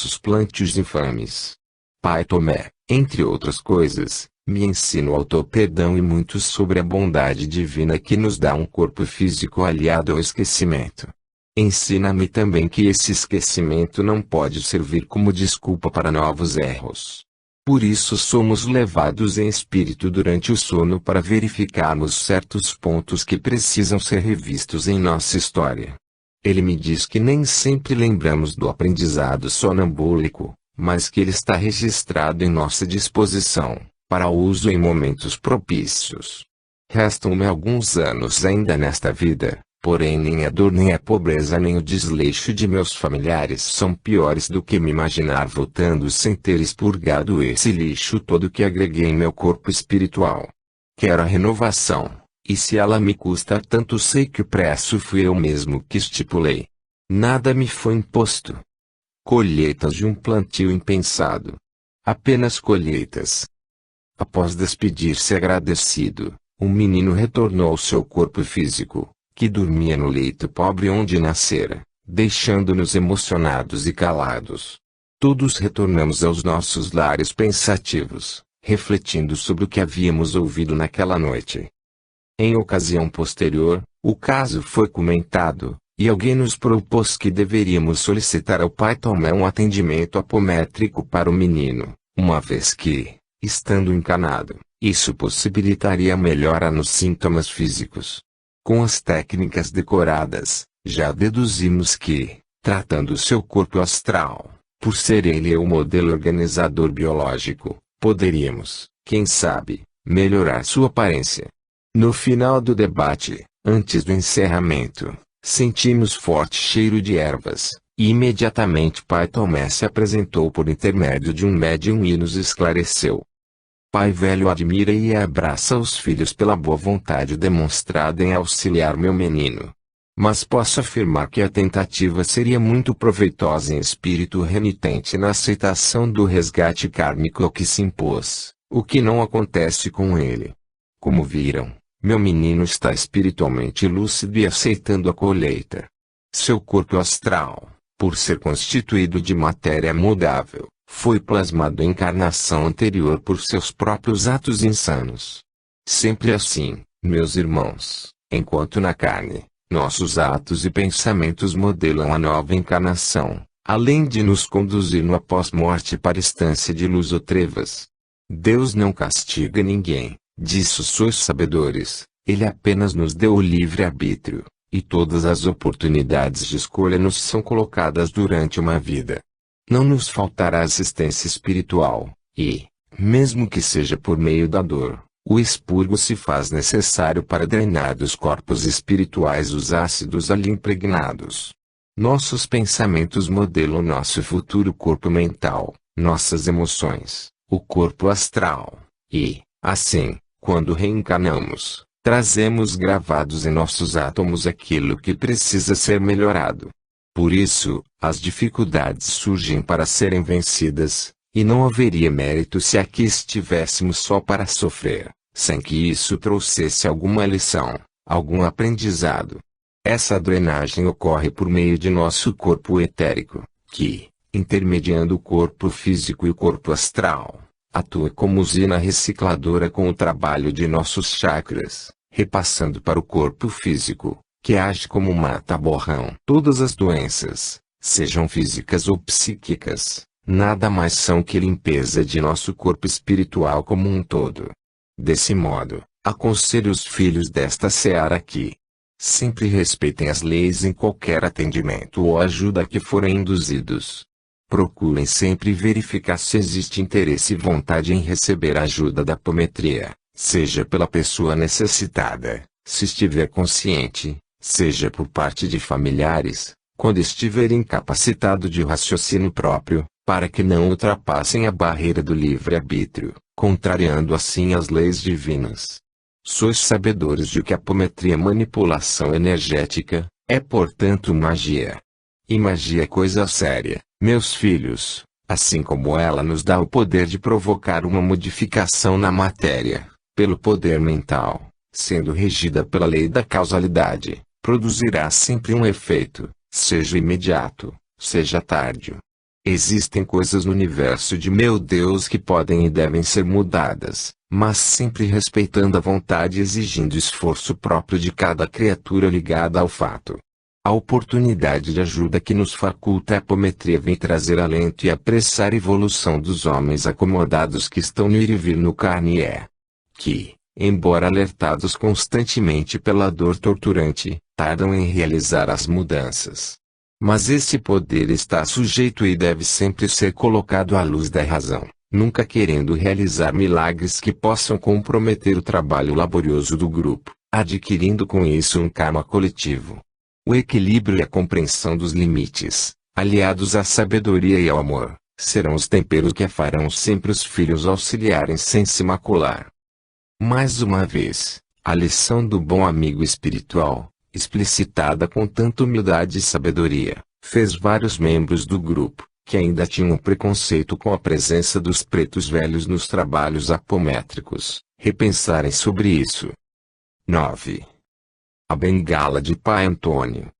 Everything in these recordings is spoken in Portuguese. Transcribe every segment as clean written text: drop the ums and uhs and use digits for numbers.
nossos plântios infames. Pai Tomé, entre outras coisas, me ensina o auto-perdão e muito sobre a bondade divina que nos dá um corpo físico aliado ao esquecimento. Ensina-me também que esse esquecimento não pode servir como desculpa para novos erros. Por isso somos levados em espírito durante o sono para verificarmos certos pontos que precisam ser revistos em nossa história. Ele me diz que nem sempre lembramos do aprendizado sonambúlico, mas que ele está registrado em nossa disposição, para uso em momentos propícios. Restam-me alguns anos ainda nesta vida, porém nem a dor nem a pobreza nem o desleixo de meus familiares são piores do que me imaginar voltando sem ter expurgado esse lixo todo que agreguei em meu corpo espiritual. Quero a renovação, e se ela me custa tanto sei que o preço fui eu mesmo que estipulei. Nada me foi imposto. Colheitas de um plantio impensado. Apenas colheitas. Após despedir-se agradecido, o menino retornou ao seu corpo físico, que dormia no leito pobre onde nascera, deixando-nos emocionados e calados. Todos retornamos aos nossos lares pensativos, refletindo sobre o que havíamos ouvido naquela noite. Em ocasião posterior, o caso foi comentado, e alguém nos propôs que deveríamos solicitar ao pai Tomé um atendimento apométrico para o menino, uma vez que, estando encanado, isso possibilitaria melhora nos sintomas físicos. Com as técnicas decoradas, já deduzimos que, tratando seu corpo astral, por ser ele o modelo organizador biológico, poderíamos, quem sabe, melhorar sua aparência. No final do debate, antes do encerramento, sentimos forte cheiro de ervas, e imediatamente pai Tomé se apresentou por intermédio de um médium e nos esclareceu. Pai Velho admira e abraça os filhos pela boa vontade demonstrada em auxiliar meu menino. Mas posso afirmar que a tentativa seria muito proveitosa em espírito renitente na aceitação do resgate kármico ao que se impôs, o que não acontece com ele. Como viram, meu menino está espiritualmente lúcido e aceitando a colheita. Seu corpo astral, por ser constituído de matéria moldável, foi plasmado em encarnação anterior por seus próprios atos insanos. Sempre assim, meus irmãos, enquanto na carne, nossos atos e pensamentos modelam a nova encarnação, além de nos conduzir no após-morte para estância de luz ou trevas. Deus não castiga ninguém, disso sois sabedores, ele apenas nos deu o livre-arbítrio, e todas as oportunidades de escolha nos são colocadas durante uma vida. Não nos faltará assistência espiritual, e, mesmo que seja por meio da dor, o expurgo se faz necessário para drenar dos corpos espirituais os ácidos ali impregnados. Nossos pensamentos modelam nosso futuro corpo mental, nossas emoções, o corpo astral, e, assim, quando reencarnamos, trazemos gravados em nossos átomos aquilo que precisa ser melhorado. Por isso, as dificuldades surgem para serem vencidas, e não haveria mérito se aqui estivéssemos só para sofrer, sem que isso trouxesse alguma lição, algum aprendizado. Essa drenagem ocorre por meio de nosso corpo etérico, que, intermediando o corpo físico e o corpo astral, atua como usina recicladora com o trabalho de nossos chakras, repassando para o corpo físico, que age como mata-borrão. Todas as doenças, sejam físicas ou psíquicas, nada mais são que limpeza de nosso corpo espiritual como um todo. Desse modo, aconselho os filhos desta seara que sempre respeitem as leis em qualquer atendimento ou ajuda a que forem induzidos. Procurem sempre verificar se existe interesse e vontade em receber a ajuda da apometria, seja pela pessoa necessitada, se estiver consciente, seja por parte de familiares, quando estiver incapacitado de raciocínio próprio, para que não ultrapassem a barreira do livre-arbítrio, contrariando assim as leis divinas. Sois sabedores de que a apometria é manipulação energética, é portanto magia. E magia é coisa séria, meus filhos, assim como ela nos dá o poder de provocar uma modificação na matéria, pelo poder mental, sendo regida pela lei da causalidade, produzirá sempre um efeito, seja imediato, seja tardio. Existem coisas no universo de meu Deus que podem e devem ser mudadas, mas sempre respeitando a vontade e exigindo esforço próprio de cada criatura ligada ao fato. A oportunidade de ajuda que nos faculta a apometria vem trazer alento e apressar a evolução dos homens acomodados que estão no ir e vir no carne que, embora alertados constantemente pela dor torturante, tardam em realizar as mudanças. Mas esse poder está sujeito e deve sempre ser colocado à luz da razão, nunca querendo realizar milagres que possam comprometer o trabalho laborioso do grupo, adquirindo com isso um karma coletivo. O equilíbrio e a compreensão dos limites, aliados à sabedoria e ao amor, serão os temperos que farão sempre os filhos auxiliarem sem se macular. Mais uma vez, a lição do bom amigo espiritual, explicitada com tanta humildade e sabedoria, fez vários membros do grupo, que ainda tinham preconceito com a presença dos pretos velhos nos trabalhos apométricos, repensarem sobre isso. 9. A bengala de Pai Antônio.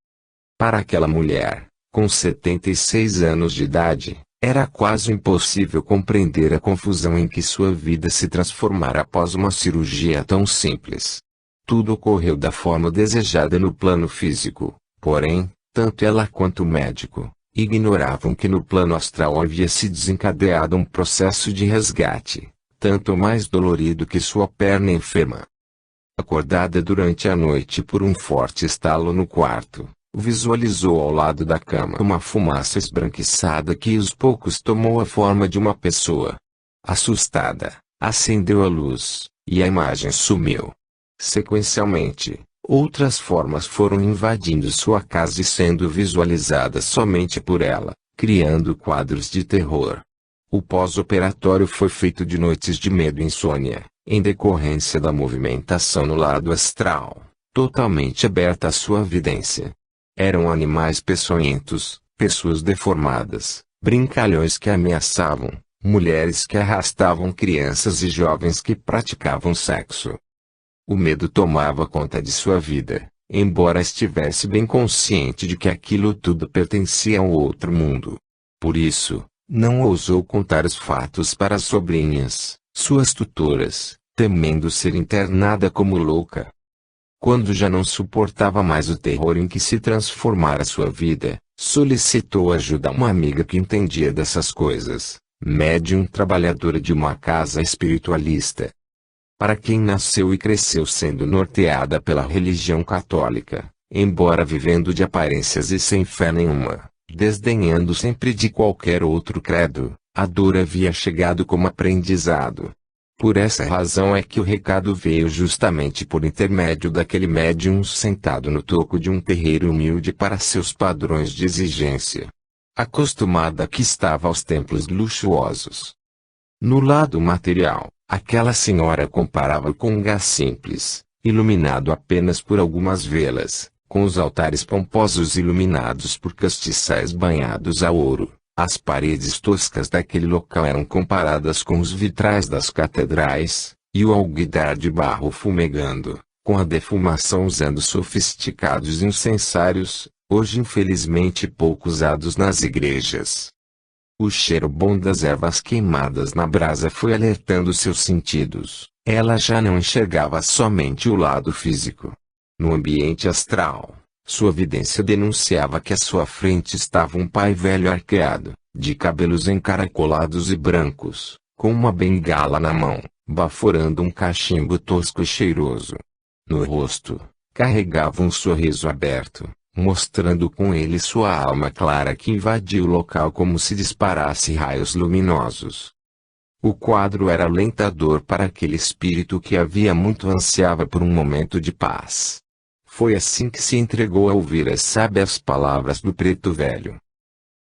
Para aquela mulher, com 76 anos de idade, era quase impossível compreender a confusão em que sua vida se transformara após uma cirurgia tão simples. Tudo ocorreu da forma desejada no plano físico, porém, tanto ela quanto o médico ignoravam que no plano astral havia se desencadeado um processo de resgate, tanto mais dolorido que sua perna enferma. Acordada durante a noite por um forte estalo no quarto, visualizou ao lado da cama uma fumaça esbranquiçada que aos poucos tomou a forma de uma pessoa. Assustada, acendeu a luz, e a imagem sumiu. Sequencialmente, outras formas foram invadindo sua casa e sendo visualizadas somente por ela, criando quadros de terror. O pós-operatório foi feito de noites de medo e insônia, em decorrência da movimentação no lado astral, totalmente aberta à sua vidência. Eram animais peçonhentos, pessoas deformadas, brincalhões que ameaçavam, mulheres que arrastavam crianças e jovens que praticavam sexo. O medo tomava conta de sua vida, embora estivesse bem consciente de que aquilo tudo pertencia a um outro mundo. Por isso, não ousou contar os fatos para as sobrinhas, suas tutoras, temendo ser internada como louca. Quando já não suportava mais o terror em que se transformara sua vida, solicitou ajuda a uma amiga que entendia dessas coisas, médium trabalhadora de uma casa espiritualista. Para quem nasceu e cresceu sendo norteada pela religião católica, embora vivendo de aparências e sem fé nenhuma, desdenhando sempre de qualquer outro credo, a dor havia chegado como aprendizado. Por essa razão é que o recado veio justamente por intermédio daquele médium sentado no toco de um terreiro humilde para seus padrões de exigência. Acostumada que estava aos templos luxuosos. No lado material, aquela senhora comparava com um gás simples, iluminado apenas por algumas velas, com os altares pomposos iluminados por castiçais banhados a ouro. As paredes toscas daquele local eram comparadas com os vitrais das catedrais, e o alguidar de barro fumegando, com a defumação usando sofisticados incensários, hoje infelizmente pouco usados nas igrejas. O cheiro bom das ervas queimadas na brasa foi alertando seus sentidos. Ela já não enxergava somente o lado físico. No ambiente astral, sua vidência denunciava que à sua frente estava um pai velho arqueado, de cabelos encaracolados e brancos, com uma bengala na mão, baforando um cachimbo tosco e cheiroso. No rosto, carregava um sorriso aberto, mostrando com ele sua alma clara que invadia o local como se disparasse raios luminosos. O quadro era alentador para aquele espírito que havia muito ansiava por um momento de paz. Foi assim que se entregou a ouvir as sábias palavras do preto velho.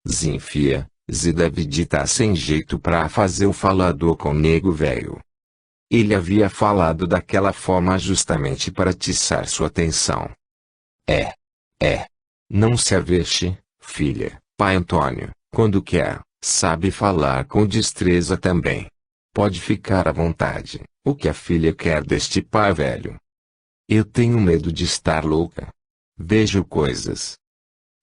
Zinfia, deve ditar sem jeito para fazer o falador com o nego velho. Ele havia falado daquela forma justamente para atiçar sua atenção. Não se avexe, filha, pai Antônio, quando quer, sabe falar com destreza também. Pode ficar à vontade, o que a filha quer deste pai velho? Eu tenho medo de estar louca. Vejo coisas.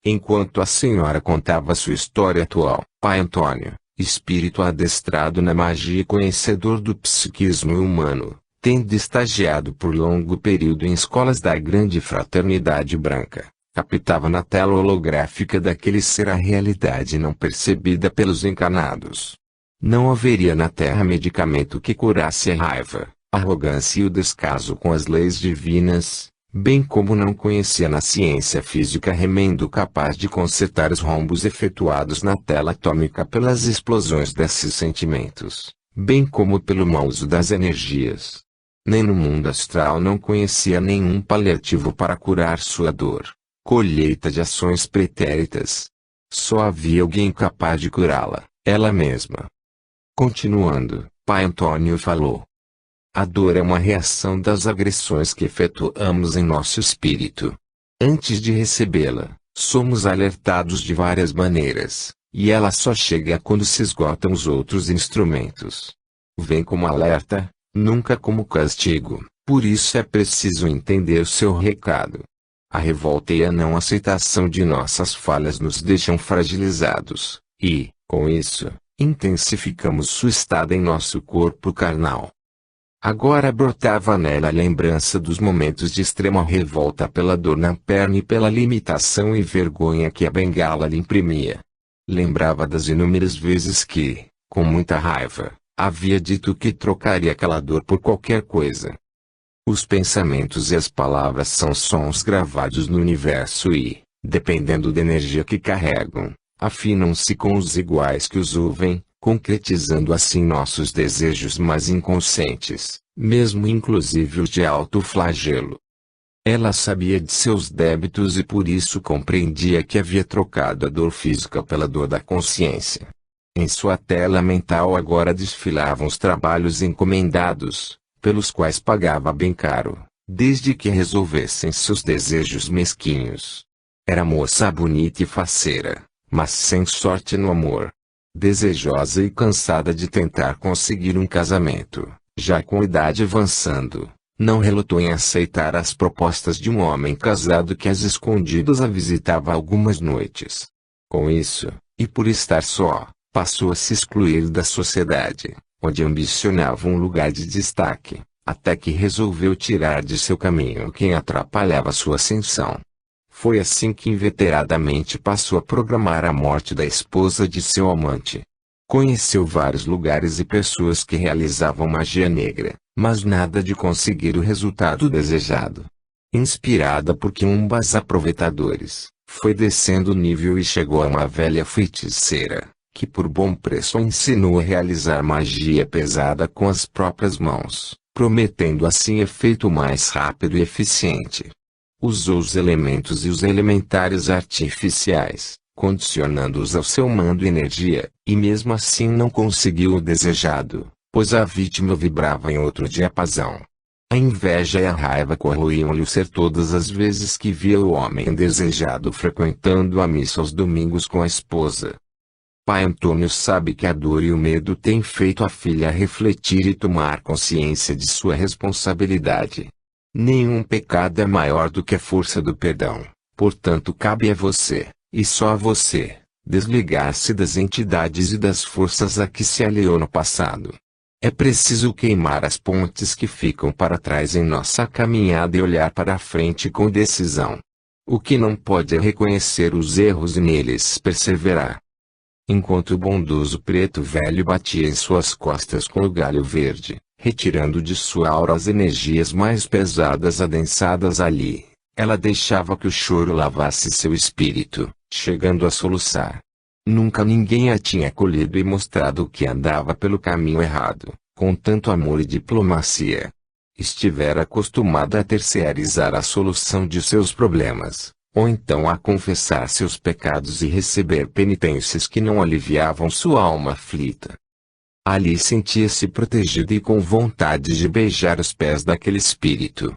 Enquanto a senhora contava sua história atual, pai Antônio, espírito adestrado na magia e conhecedor do psiquismo humano, tendo estagiado por longo período em escolas da Grande Fraternidade Branca, captava na tela holográfica daquele ser a realidade não percebida pelos encarnados. Não haveria na Terra medicamento que curasse a raiva, a arrogância e o descaso com as leis divinas, bem como não conhecia na ciência física remendo capaz de consertar os rombos efetuados na tela atômica pelas explosões desses sentimentos, bem como pelo mau uso das energias. Nem no mundo astral não conhecia nenhum paliativo para curar sua dor, colheita de ações pretéritas. Só havia alguém capaz de curá-la, ela mesma. Continuando, pai Antônio falou. A dor é uma reação das agressões que efetuamos em nosso espírito. Antes de recebê-la, somos alertados de várias maneiras, e ela só chega quando se esgotam os outros instrumentos. Vem como alerta, nunca como castigo, por isso é preciso entender seu recado. A revolta e a não aceitação de nossas falhas nos deixam fragilizados, e, com isso, intensificamos sua estada em nosso corpo carnal. Agora brotava nela a lembrança dos momentos de extrema revolta pela dor na perna e pela limitação e vergonha que a bengala lhe imprimia. Lembrava das inúmeras vezes que, com muita raiva, havia dito que trocaria aquela dor por qualquer coisa. Os pensamentos e as palavras são sons gravados no universo e, dependendo da energia que carregam, afinam-se com os iguais que os ouvem, concretizando assim nossos desejos mais inconscientes, mesmo inclusive os de alto flagelo. Ela sabia de seus débitos e por isso compreendia que havia trocado a dor física pela dor da consciência. Em sua tela mental agora desfilavam os trabalhos encomendados, pelos quais pagava bem caro, desde que resolvessem seus desejos mesquinhos. Era moça bonita e faceira, mas sem sorte no amor. Desejosa e cansada de tentar conseguir um casamento, já com idade avançando, não relutou em aceitar as propostas de um homem casado que às escondidas a visitava algumas noites. Com isso, e por estar só, passou a se excluir da sociedade, onde ambicionava um lugar de destaque, até que resolveu tirar de seu caminho quem atrapalhava sua ascensão. Foi assim que inveteradamente passou a programar a morte da esposa de seu amante. Conheceu vários lugares e pessoas que realizavam magia negra, mas nada de conseguir o resultado desejado. Inspirada por quiumbas aproveitadores, foi descendo o nível e chegou a uma velha feiticeira, que por bom preço a ensinou a realizar magia pesada com as próprias mãos, prometendo assim efeito mais rápido e eficiente. Usou os elementos e os elementares artificiais, condicionando-os ao seu mando e energia, e mesmo assim não conseguiu o desejado, pois a vítima vibrava em outro diapasão. A inveja e a raiva corroíam-lhe o ser todas as vezes que via o homem desejado frequentando a missa aos domingos com a esposa. Pai Antônio sabe que a dor e o medo têm feito a filha refletir e tomar consciência de sua responsabilidade. Nenhum pecado é maior do que a força do perdão, portanto cabe a você, e só a você, desligar-se das entidades e das forças a que se aliou no passado. É preciso queimar as pontes que ficam para trás em nossa caminhada e olhar para a frente com decisão. O que não pode é reconhecer os erros e neles perseverar. Enquanto o bondoso preto velho batia em suas costas com o galho verde, retirando de sua aura as energias mais pesadas adensadas ali, ela deixava que o choro lavasse seu espírito, chegando a soluçar. Nunca ninguém a tinha acolhido e mostrado que andava pelo caminho errado, com tanto amor e diplomacia. Estivera acostumada a terceirizar a solução de seus problemas, ou então a confessar seus pecados e receber penitências que não aliviavam sua alma aflita. Ali sentia-se protegida e com vontade de beijar os pés daquele espírito.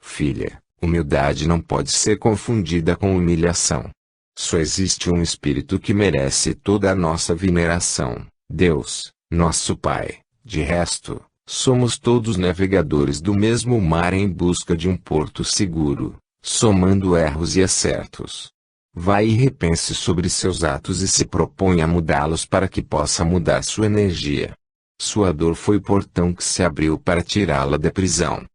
Filha, humildade não pode ser confundida com humilhação. Só existe um espírito que merece toda a nossa veneração, Deus, nosso Pai. De resto, somos todos navegadores do mesmo mar em busca de um porto seguro, somando erros e acertos. Vá e repense sobre seus atos e se proponha a mudá-los para que possa mudar sua energia. Sua dor foi o portão que se abriu para tirá-la da prisão.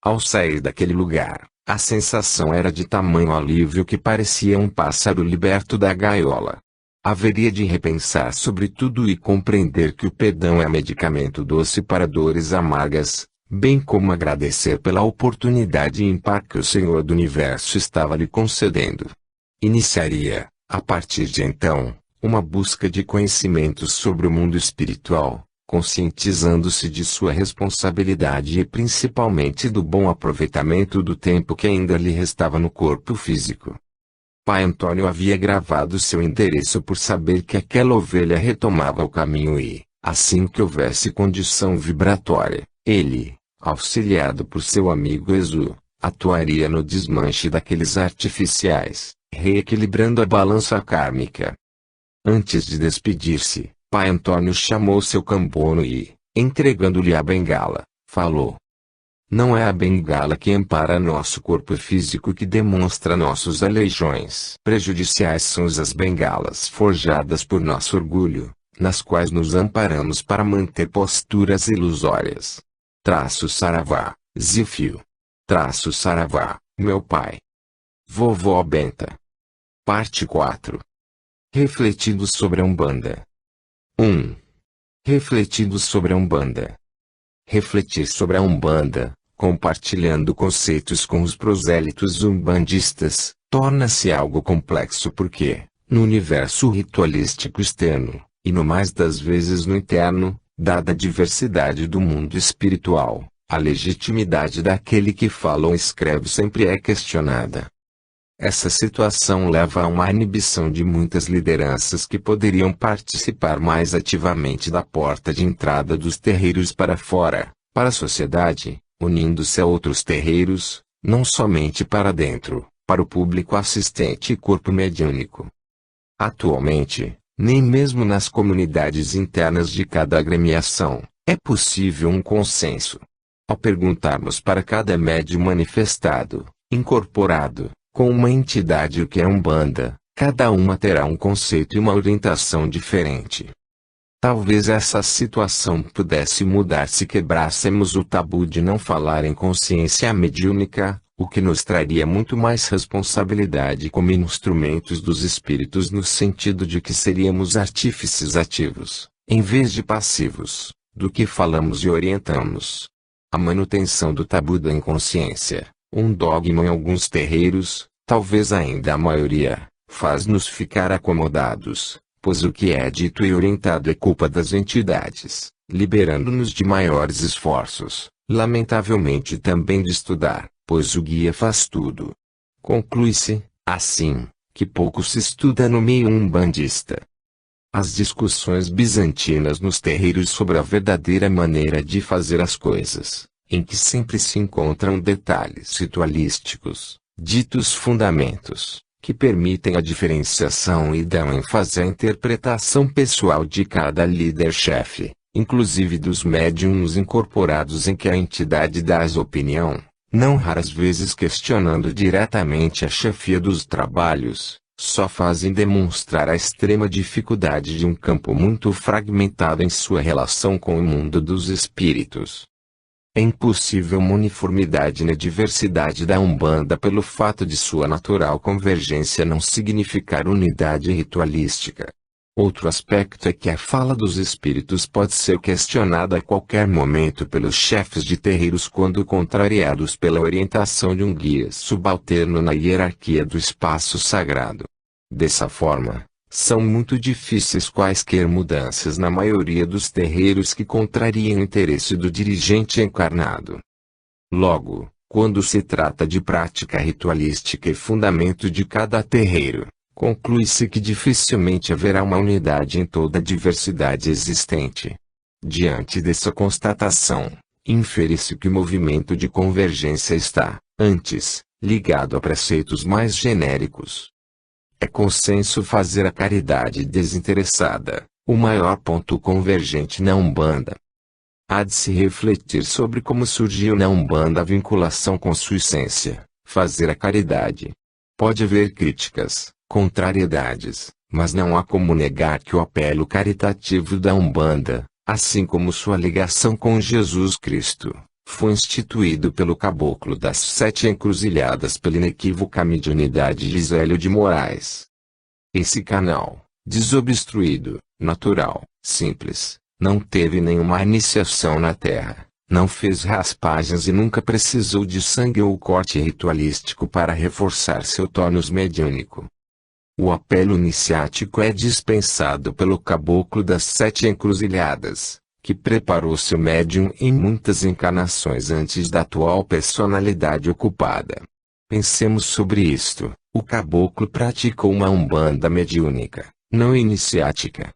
Ao sair daquele lugar, a sensação era de tamanho alívio que parecia um pássaro liberto da gaiola. Haveria de repensar sobre tudo e compreender que o perdão é medicamento doce para dores amargas, bem como agradecer pela oportunidade ímpar que o Senhor do Universo estava lhe concedendo. Iniciaria, a partir de então, uma busca de conhecimentos sobre o mundo espiritual, conscientizando-se de sua responsabilidade e principalmente do bom aproveitamento do tempo que ainda lhe restava no corpo físico. Pai Antônio havia gravado seu endereço por saber que aquela ovelha retomava o caminho e, assim que houvesse condição vibratória, ele, auxiliado por seu amigo Exu, atuaria no desmanche daqueles artificiais, reequilibrando a balança kármica. Antes de despedir-se, Pai Antônio chamou seu cambono e, entregando-lhe a bengala, falou: "Não é a bengala que ampara nosso corpo físico que demonstra nossos aleijões. Prejudiciais são as bengalas forjadas por nosso orgulho, nas quais nos amparamos para manter posturas ilusórias. Saravá, Zifio. Saravá, meu pai. Vovó Benta." Parte 4. Refletindo sobre a Umbanda. 1. Refletindo sobre a Umbanda. Refletir sobre a Umbanda, compartilhando conceitos com os prosélitos umbandistas, torna-se algo complexo porque, no universo ritualístico externo, e no mais das vezes no interno, dada a diversidade do mundo espiritual, a legitimidade daquele que fala ou escreve sempre é questionada. Essa situação leva a uma inibição de muitas lideranças que poderiam participar mais ativamente da porta de entrada dos terreiros para fora, para a sociedade, unindo-se a outros terreiros, não somente para dentro, para o público assistente e corpo mediúnico. Atualmente, nem mesmo nas comunidades internas de cada agremiação, é possível um consenso. Ao perguntarmos para cada médium manifestado, incorporado, com uma entidade o que é Umbanda, cada uma terá um conceito e uma orientação diferente. Talvez essa situação pudesse mudar se quebrássemos o tabu de não falar em consciência mediúnica, o que nos traria muito mais responsabilidade como instrumentos dos espíritos no sentido de que seríamos artífices ativos, em vez de passivos, do que falamos e orientamos. A manutenção do tabu da inconsciência, um dogma em alguns terreiros, talvez ainda a maioria, faz-nos ficar acomodados, pois o que é dito e orientado é culpa das entidades, liberando-nos de maiores esforços, lamentavelmente também de estudar, pois o guia faz tudo. Conclui-se, assim, que pouco se estuda no meio umbandista. As discussões bizantinas nos terreiros sobre a verdadeira maneira de fazer as coisas, em que sempre se encontram detalhes ritualísticos, ditos fundamentos, que permitem a diferenciação e dão ênfase à interpretação pessoal de cada líder-chefe, inclusive dos médiuns incorporados em que a entidade dá a opinião, não raras vezes questionando diretamente a chefia dos trabalhos, só fazem demonstrar a extrema dificuldade de um campo muito fragmentado em sua relação com o mundo dos espíritos. É impossível uma uniformidade na diversidade da Umbanda pelo fato de sua natural convergência não significar unidade ritualística. Outro aspecto é que a fala dos espíritos pode ser questionada a qualquer momento pelos chefes de terreiros quando contrariados pela orientação de um guia subalterno na hierarquia do espaço sagrado. Dessa forma, são muito difíceis quaisquer mudanças na maioria dos terreiros que contrariem o interesse do dirigente encarnado. Logo, quando se trata de prática ritualística e fundamento de cada terreiro, conclui-se que dificilmente haverá uma unidade em toda a diversidade existente. Diante dessa constatação, infere-se que o movimento de convergência está, antes, ligado a preceitos mais genéricos. É consenso fazer a caridade desinteressada, o maior ponto convergente na Umbanda. Há de se refletir sobre como surgiu na Umbanda a vinculação com sua essência, fazer a caridade. Pode haver críticas, contrariedades, mas não há como negar que o apelo caritativo da Umbanda, assim como sua ligação com Jesus Cristo, foi instituído pelo caboclo das 7 encruzilhadas pela inequívoca mediunidade Gisélio de Moraes. Esse canal, desobstruído, natural, simples, não teve nenhuma iniciação na Terra, não fez raspagens e nunca precisou de sangue ou corte ritualístico para reforçar seu tônus mediúnico. O apelo iniciático é dispensado pelo caboclo das 7 encruzilhadas, que preparou seu médium em muitas encarnações antes da atual personalidade ocupada. Pensemos sobre isto: o caboclo praticou uma umbanda mediúnica, não iniciática.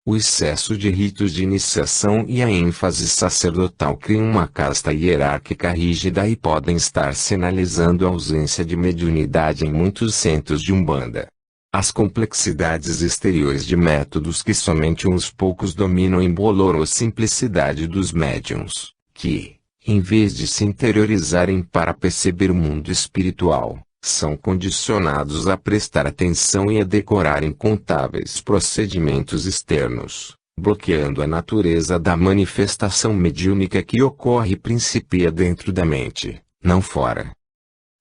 O excesso de ritos de iniciação e a ênfase sacerdotal criam uma casta hierárquica rígida e podem estar sinalizando a ausência de mediunidade em muitos centros de umbanda. As complexidades exteriores de métodos que somente uns poucos dominam emboloram a simplicidade dos médiuns, que, em vez de se interiorizarem para perceber o mundo espiritual, são condicionados a prestar atenção e a decorar incontáveis procedimentos externos, bloqueando a natureza da manifestação mediúnica que ocorre e principia dentro da mente, não fora.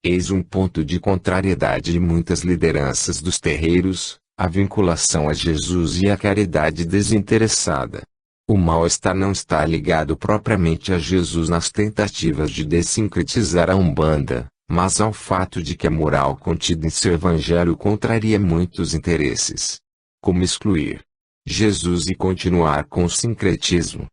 Eis um ponto de contrariedade de muitas lideranças dos terreiros: a vinculação a Jesus e a caridade desinteressada. O mal-estar não está ligado propriamente a Jesus nas tentativas de desincretizar a Umbanda, mas ao fato de que a moral contida em seu evangelho contraria muitos interesses. Como excluir Jesus e continuar com o sincretismo?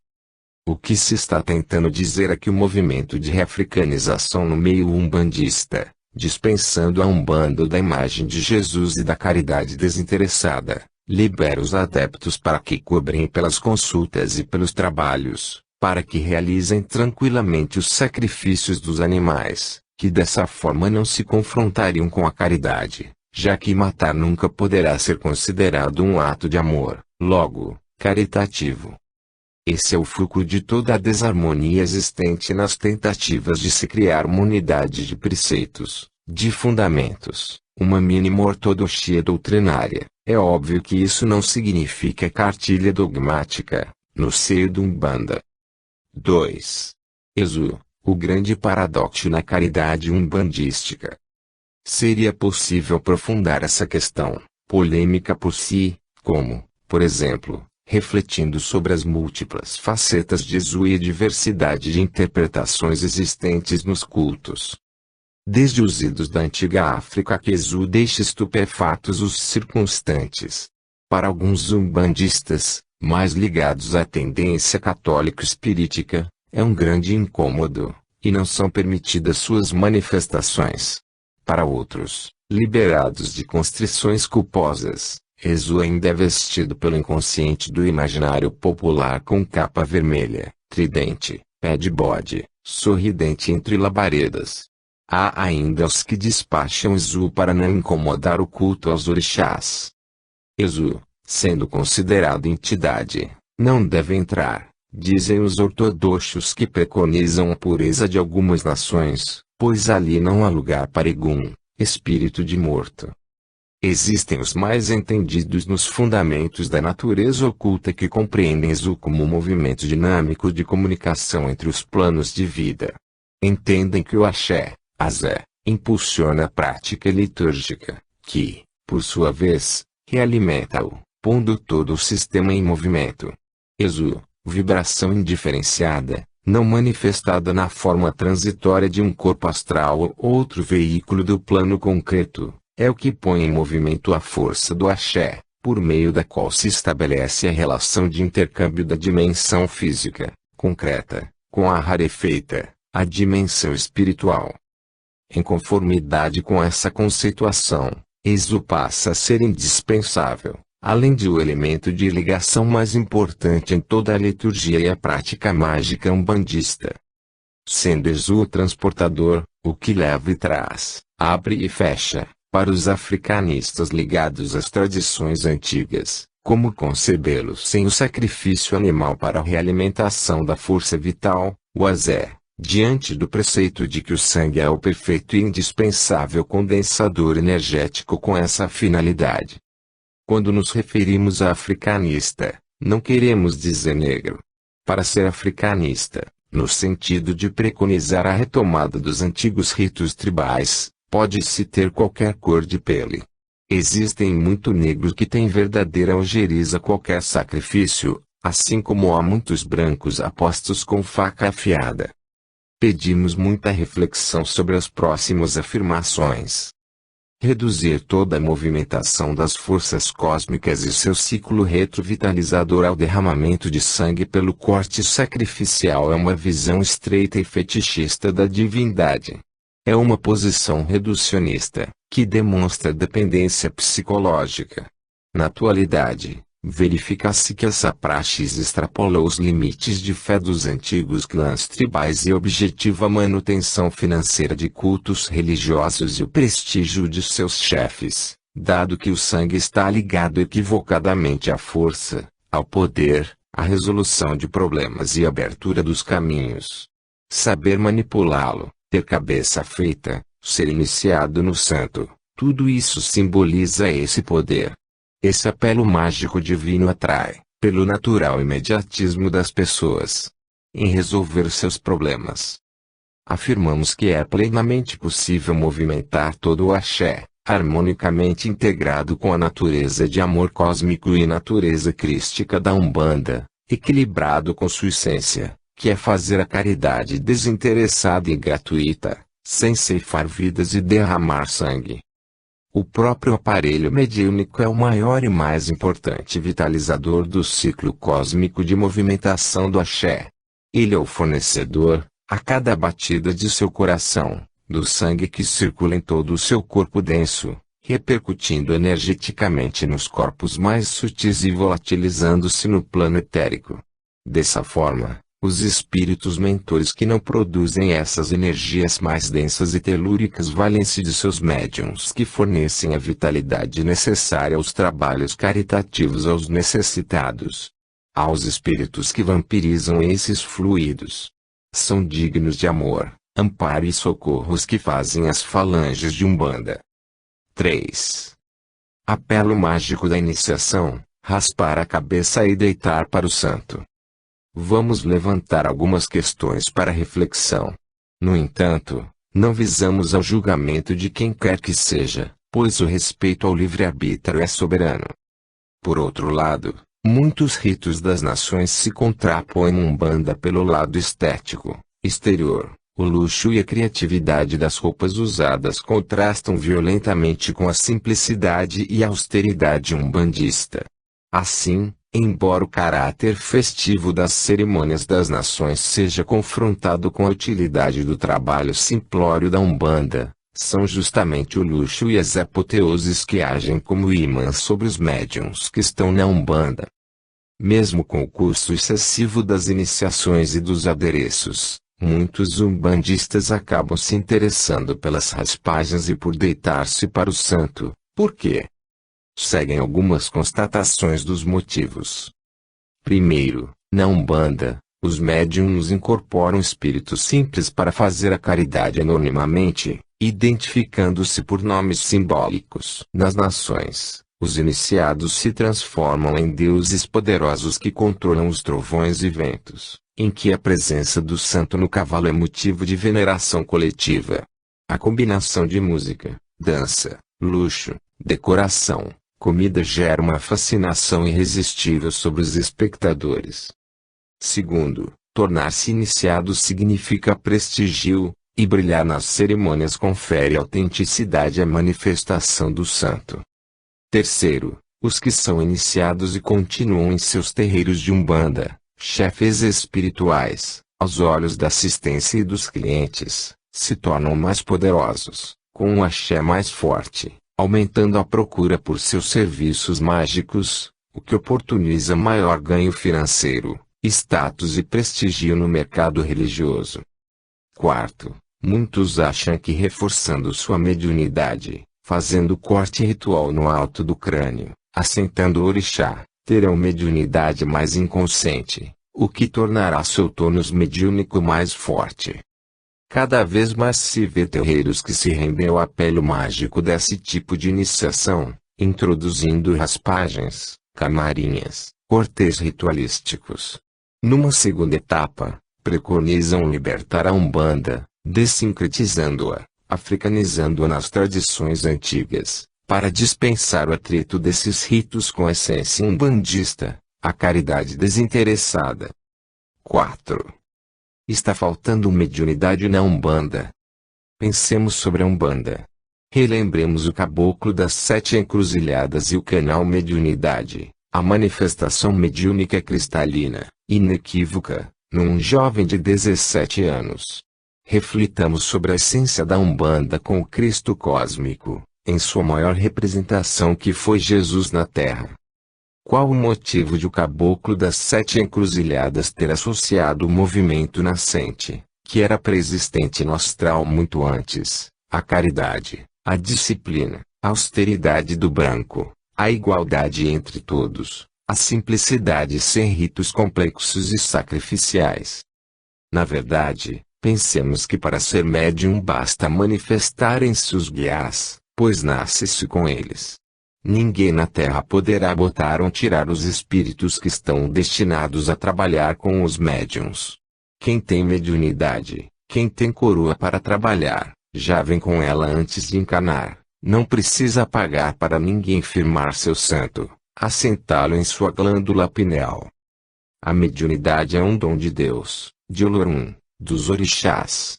O que se está tentando dizer é que o movimento de reafricanização no meio umbandista, dispensando a Umbanda da imagem de Jesus e da caridade desinteressada, libera os adeptos para que cobrem pelas consultas e pelos trabalhos, para que realizem tranquilamente os sacrifícios dos animais, que dessa forma não se confrontariam com a caridade, já que matar nunca poderá ser considerado um ato de amor, logo, caritativo. Esse é o fulcro de toda a desarmonia existente nas tentativas de se criar uma unidade de preceitos, de fundamentos, uma mínima ortodoxia doutrinária. É óbvio que isso não significa cartilha dogmática, no seio do Umbanda. 2. Exu, o grande paradoxo na caridade umbandística. Seria possível aprofundar essa questão, polêmica por si, como, por exemplo, refletindo sobre as múltiplas facetas de Exu e a diversidade de interpretações existentes nos cultos. Desde os idos da antiga África que Exu deixa estupefatos os circunstantes. Para alguns umbandistas, mais ligados à tendência católico-espirítica, é um grande incômodo, e não são permitidas suas manifestações. Para outros, liberados de constrições culposas, Exu ainda é vestido pelo inconsciente do imaginário popular com capa vermelha, tridente, pé de bode, sorridente entre labaredas. Há ainda os que despacham Exu para não incomodar o culto aos orixás. Exu, sendo considerado entidade, não deve entrar, dizem os ortodoxos que preconizam a pureza de algumas nações, pois ali não há lugar para Egum, espírito de morto. Existem os mais entendidos nos fundamentos da natureza oculta que compreendem Exu como um movimento dinâmico de comunicação entre os planos de vida. Entendem que o axé, Azé, impulsiona a prática litúrgica, que, por sua vez, realimenta-o, pondo todo o sistema em movimento. Exu, vibração indiferenciada, não manifestada na forma transitória de um corpo astral ou outro veículo do plano concreto, é o que põe em movimento a força do axé, por meio da qual se estabelece a relação de intercâmbio da dimensão física, concreta, com a rarefeita, a dimensão espiritual. Em conformidade com essa conceituação, Exu passa a ser indispensável, além de o elemento de ligação mais importante em toda a liturgia e a prática mágica umbandista. Sendo Exu o transportador, o que leva e traz, abre e fecha, para os africanistas ligados às tradições antigas, como concebê-lo sem o sacrifício animal para a realimentação da força vital, o Azé, Diante do preceito de que o sangue é o perfeito e indispensável condensador energético com essa finalidade. Quando nos referimos a africanista, não queremos dizer negro. Para ser africanista, no sentido de preconizar a retomada dos antigos ritos tribais, pode-se ter qualquer cor de pele. Existem muito negros que têm verdadeira ojeriza a qualquer sacrifício, assim como há muitos brancos apostos com faca afiada. Pedimos muita reflexão sobre as próximas afirmações. Reduzir toda a movimentação das forças cósmicas e seu ciclo retrovitalizador ao derramamento de sangue pelo corte sacrificial é uma visão estreita e fetichista da divindade. É uma posição reducionista, que demonstra dependência psicológica. Na atualidade, verifica-se que essa praxis extrapola os limites de fé dos antigos clãs tribais e objetiva a manutenção financeira de cultos religiosos e o prestígio de seus chefes, dado que o sangue está ligado equivocadamente à força, ao poder, à resolução de problemas e abertura dos caminhos. Saber manipulá-lo, ter cabeça feita, ser iniciado no santo, tudo isso simboliza esse poder. Esse apelo mágico divino atrai, pelo natural imediatismo das pessoas, em resolver seus problemas. Afirmamos que é plenamente possível movimentar todo o axé, harmonicamente integrado com a natureza de amor cósmico e natureza crística da Umbanda, equilibrado com sua essência, que é fazer a caridade desinteressada e gratuita, sem ceifar vidas e derramar sangue. O próprio aparelho mediúnico é o maior e mais importante vitalizador do ciclo cósmico de movimentação do axé. Ele é o fornecedor, a cada batida de seu coração, do sangue que circula em todo o seu corpo denso, repercutindo energeticamente nos corpos mais sutis e volatilizando-se no plano etérico. Dessa forma, os espíritos mentores que não produzem essas energias mais densas e telúricas valem-se de seus médiuns que fornecem a vitalidade necessária aos trabalhos caritativos aos necessitados. Aos espíritos que vampirizam esses fluidos. São dignos de amor, amparo e socorro os que fazem as falanges de Umbanda. 3. Apelo mágico da iniciação, raspar a cabeça e deitar para o santo. Vamos levantar algumas questões para reflexão. No entanto, não visamos ao julgamento de quem quer que seja, pois o respeito ao livre-arbítrio é soberano. Por outro lado, muitos ritos das nações se contrapõem à Umbanda pelo lado estético, exterior. O luxo e a criatividade das roupas usadas contrastam violentamente com a simplicidade e austeridade umbandista. Assim, embora o caráter festivo das cerimônias das nações seja confrontado com a utilidade do trabalho simplório da Umbanda, são justamente o luxo e as apoteoses que agem como imãs sobre os médiuns que estão na Umbanda. Mesmo com o custo excessivo das iniciações e dos adereços, muitos umbandistas acabam se interessando pelas raspagens e por deitar-se para o santo. Por quê? Seguem algumas constatações dos motivos. Primeiro, na Umbanda, os médiuns incorporam espíritos simples para fazer a caridade anonimamente, identificando-se por nomes simbólicos. Nas nações, os iniciados se transformam em deuses poderosos que controlam os trovões e ventos, em que a presença do santo no cavalo é motivo de veneração coletiva. A combinação de música, dança, luxo, decoração, comida gera uma fascinação irresistível sobre os espectadores. Segundo, tornar-se iniciado significa prestígio, e brilhar nas cerimônias confere autenticidade à manifestação do santo. Terceiro, os que são iniciados e continuam em seus terreiros de Umbanda, chefes espirituais, aos olhos da assistência e dos clientes, se tornam mais poderosos, com um axé mais forte, aumentando a procura por seus serviços mágicos, o que oportuniza maior ganho financeiro, status e prestígio no mercado religioso. Quarto, muitos acham que reforçando sua mediunidade, fazendo corte ritual no alto do crânio, assentando o orixá, terão mediunidade mais inconsciente, o que tornará seu tônus mediúnico mais forte, Cada vez mais se vê terreiros que se rendem ao apelo mágico desse tipo de iniciação, introduzindo raspagens, camarinhas, cortês ritualísticos. Numa segunda etapa, preconizam libertar a Umbanda, desincretizando-a, africanizando-a nas tradições antigas, para dispensar o atrito desses ritos com a essência umbandista, a caridade desinteressada. 4. Está faltando mediunidade na Umbanda. Pensemos sobre a Umbanda. Relembremos o caboclo das 7 encruzilhadas e o canal Mediunidade, a manifestação mediúnica cristalina, inequívoca, num jovem de 17 anos. Reflitamos sobre a essência da Umbanda com o Cristo cósmico, em sua maior representação que foi Jesus na Terra. Qual o motivo de o caboclo das 7 encruzilhadas ter associado o movimento nascente, que era preexistente no astral muito antes, a caridade, a disciplina, a austeridade do branco, a igualdade entre todos, a simplicidade sem ritos complexos e sacrificiais? Na verdade, pensemos que para ser médium basta manifestarem-se os guias, pois nasce-se com eles. Ninguém na Terra poderá botar ou tirar os espíritos que estão destinados a trabalhar com os médiuns. Quem tem mediunidade, quem tem coroa para trabalhar, já vem com ela antes de encarnar, não precisa pagar para ninguém firmar seu santo, assentá-lo em sua glândula pineal. A mediunidade é um dom de Deus, de Olorum, dos orixás.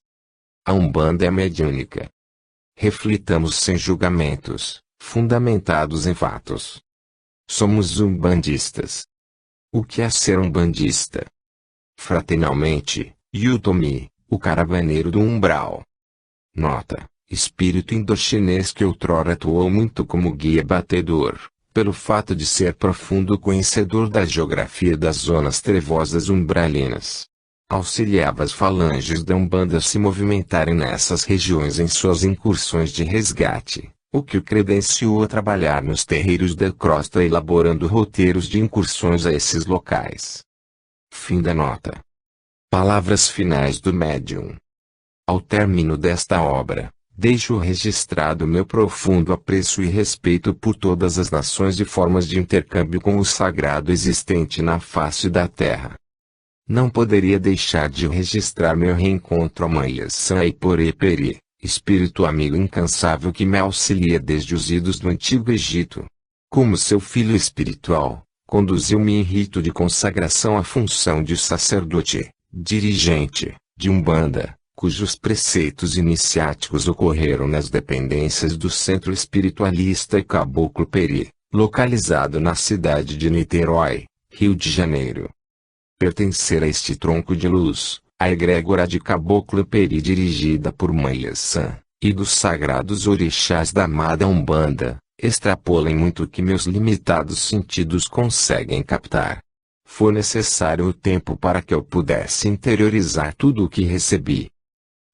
A Umbanda é mediúnica. Reflitamos sem julgamentos, fundamentados em fatos. Somos umbandistas. O que é ser umbandista? Fraternalmente, Yutomi, o caravaneiro do umbral. Nota: espírito indochinês que outrora atuou muito como guia batedor, pelo fato de ser profundo conhecedor da geografia das zonas trevosas umbralinas. Auxiliava as falanges da Umbanda a se movimentarem nessas regiões em suas incursões de resgate, o que o credenciou a trabalhar nos terreiros da crosta elaborando roteiros de incursões a esses locais. Fim da nota. Palavras finais do médium. Ao término desta obra, deixo registrado meu profundo apreço e respeito por todas as nações e formas de intercâmbio com o sagrado existente na face da terra. Não poderia deixar de registrar meu reencontro a Mãe Yassan Aipore Peri, espírito amigo incansável que me auxilia desde os idos do Antigo Egito. Como seu filho espiritual, conduziu-me em rito de consagração à função de sacerdote, dirigente, de Umbanda, cujos preceitos iniciáticos ocorreram nas dependências do Centro Espiritualista e Caboclo Peri, localizado na cidade de Niterói, Rio de Janeiro. Pertencer a este tronco de luz, a egrégora de Caboclo Peri dirigida por Mãe Yassan, e dos sagrados orixás da amada Umbanda, extrapolem muito o que meus limitados sentidos conseguem captar. Foi necessário o tempo para que eu pudesse interiorizar tudo o que recebi.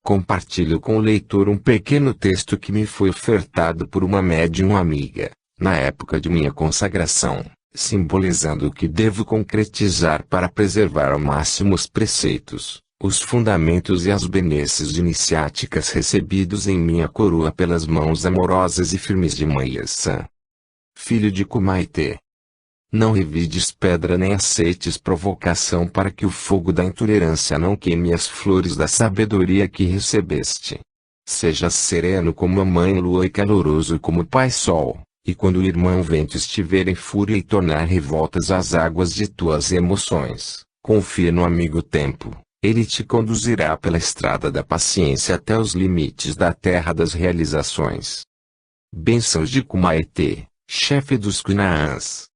Compartilho com o leitor um pequeno texto que me foi ofertado por uma médium amiga, na época de minha consagração, simbolizando o que devo concretizar para preservar ao máximo os preceitos, os fundamentos e as benesses iniciáticas recebidos em minha coroa pelas mãos amorosas e firmes de Mãe Yassan. Filho de Kumaite. Não revides pedra nem aceites provocação para que o fogo da intolerância não queime as flores da sabedoria que recebeste. Seja sereno como a Mãe Lua e caloroso como o Pai Sol. E quando o irmão vento estiver em fúria e tornar revoltas as águas de tuas emoções, confia no amigo tempo, ele te conduzirá pela estrada da paciência até os limites da terra das realizações. Bênçãos de Kumaite, chefe dos Kunaãs.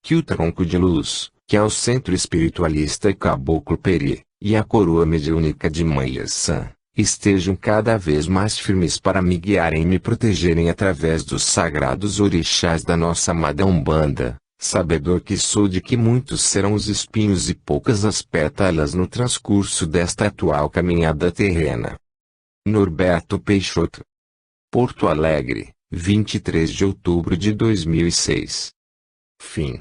Que o tronco de luz, que é o centro espiritualista e Caboclo Peri, e a coroa mediúnica de Mãe Yassan, estejam cada vez mais firmes para me guiarem e me protegerem através dos sagrados orixás da nossa amada Umbanda, sabedor que sou de que muitos serão os espinhos e poucas as pétalas no transcurso desta atual caminhada terrena. Norberto Peixoto. Porto Alegre, 23 de outubro de 2006. Fim.